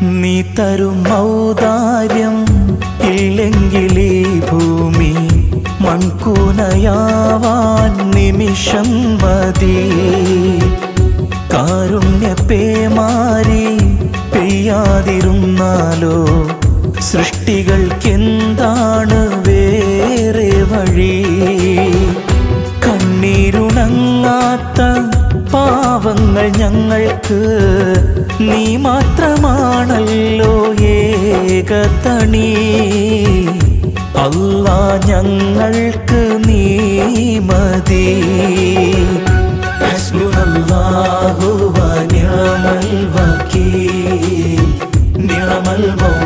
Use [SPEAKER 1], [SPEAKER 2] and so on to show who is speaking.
[SPEAKER 1] നീ തരും ഔദാര്യം ഇല്ലെങ്കിലേ ഭൂമി മൺകൂനയാവാൻ നിമിഷം മതി. കാരുണ്യ പേമാരി പെയ്യാതിരുന്നാലോ സൃഷ്ടികൾക്കെന്താണ് വേറെ വഴി? കണ്ണീരുണങ്ങാത്ത പാവങ്ങൾ ഞങ്ങൾക്ക് നീ മാത്രമാണല്ലോ ഏകതണി. അല്ലാ ഞങ്ങൾക്ക് നീ മതി. ഹസ്ബുനല്ലാഹു വ നിഅമൽ വകീൽ, നിഅമൽ മൗല